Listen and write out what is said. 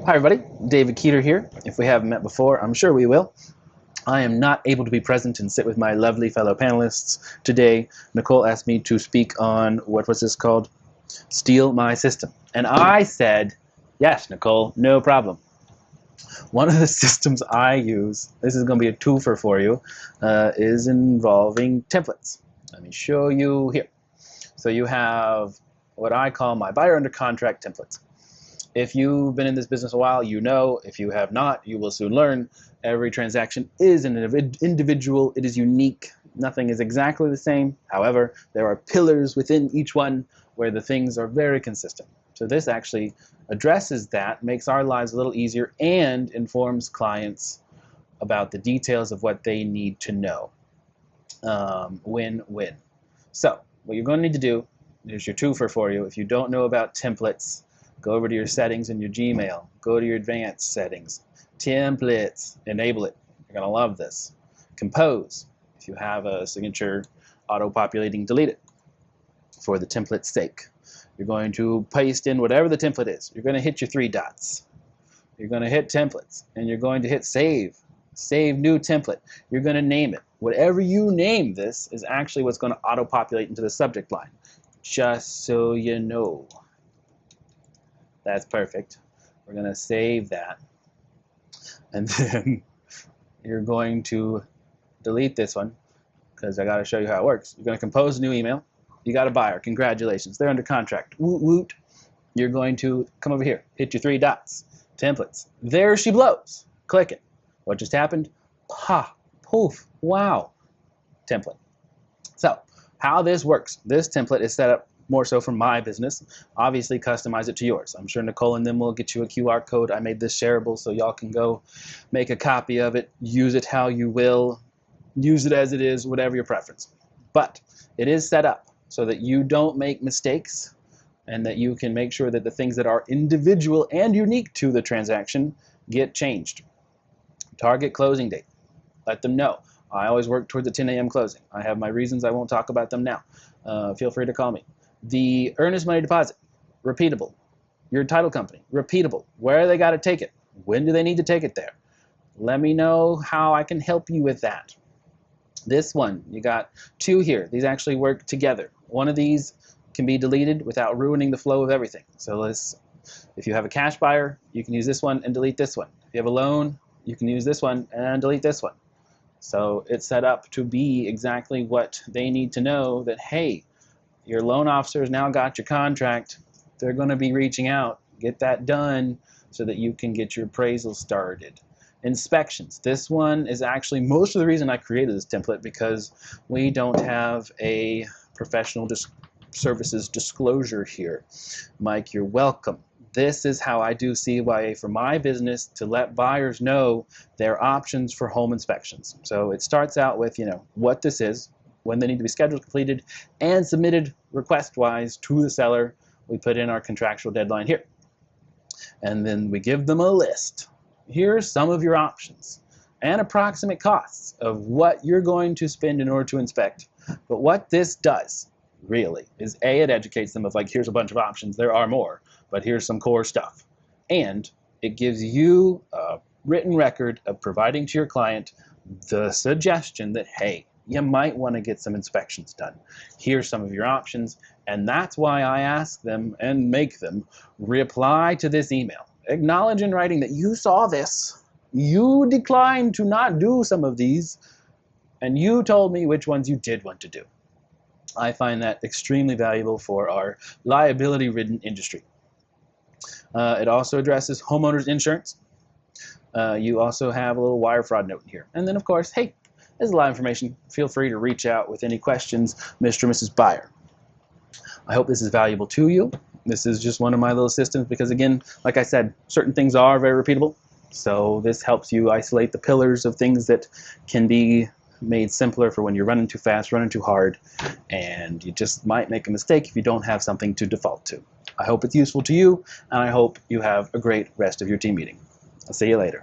Hi everybody, David Keeter here. If we haven't met before, I'm sure we will. I am not able to be present and sit with my lovely fellow panelists today. Nicole asked me to speak on, what was this called? Steal My System. And I said, yes, Nicole, no problem. One of the systems I use, this is going to be a twofer for you, is involving templates. Let me show you here. So you have what I call my buyer under contract templates. If you've been in this business a while, you know. If you have not, you will soon learn. Every transaction is an individual. It is unique. Nothing is exactly the same. However, there are pillars within each one where the things are very consistent. So this actually addresses that, makes our lives a little easier, and informs clients about the details of what they need to know. Win-win. So what you're going to need to do, here's your twofer for you. If you don't know about templates, go over to your settings in your Gmail. Go to your advanced settings. Templates. Enable it. You're going to love this. Compose. If you have a signature auto-populating, delete it for the template's sake. You're going to paste in whatever the template is. You're going to hit your three dots. You're going to hit templates, and you're going to hit save. Save new template. You're going to name it. Whatever you name this is actually what's going to auto-populate into the subject line. Just so you know. That's perfect. We're going to save that. And then you're going to delete this one because I got to show you how it works. You're going to compose a new email. You got a buyer. Congratulations. They're under contract. Woot woot. You're going to come over here. Hit your three dots. Templates. There she blows. Click it. What just happened? Pa. Poof. Wow. Template. So how this works. This template is set up more so for my business. Obviously customize it to yours. I'm sure Nicole and them will get you a QR code. I made this shareable so y'all can go make a copy of it, use it how you will, use it as it is, whatever your preference. But it is set up so that you don't make mistakes and that you can make sure that the things that are individual and unique to the transaction get changed. Target closing date. Let them know. I always work towards a 10 a.m. closing. I have my reasons. I won't talk about them now. Feel free to call me. The earnest money deposit, repeatable. Your title company, repeatable. Where they got to take it? When do they need to take it there? Let me know how I can help you with that. This one, you got two here. These actually work together. One of these can be deleted without ruining the flow of everything. So if you have a cash buyer, you can use this one and delete this one. If you have a loan, you can use this one and delete this one. So it's set up to be exactly what they need to know, that, hey, your loan officer has now got your contract. They're going to be reaching out. Get that done so that you can get your appraisal started. Inspections. This one is actually most of the reason I created this template, because we don't have a professional services disclosure here. Mike, you're welcome. This is how I do CYA for my business, to let buyers know their options for home inspections. So it starts out with, what this is, when they need to be scheduled, completed, and submitted request-wise to the seller. We put in our contractual deadline here. And then we give them a list. Here's some of your options and approximate costs of what you're going to spend in order to inspect. But what this does, really, is A, it educates them of, like, here's a bunch of options. There are more, but here's some core stuff. And it gives you a written record of providing to your client the suggestion that, hey, you might want to get some inspections done. Here's some of your options, and that's why I ask them and make them reply to this email. Acknowledge in writing that you saw this, you declined to not do some of these, and you told me which ones you did want to do. I find that extremely valuable for our liability-ridden industry. It also addresses homeowners insurance. You also have a little wire fraud note in here. And then, of course, hey, there's a lot of information. Feel free to reach out with any questions, Mr. or Mrs. Buyer. I hope this is valuable to you. This is just one of my little systems because, again, like I said, certain things are very repeatable. So this helps you isolate the pillars of things that can be made simpler for when you're running too fast, running too hard, and you just might make a mistake if you don't have something to default to. I hope it's useful to you, and I hope you have a great rest of your team meeting. I'll see you later.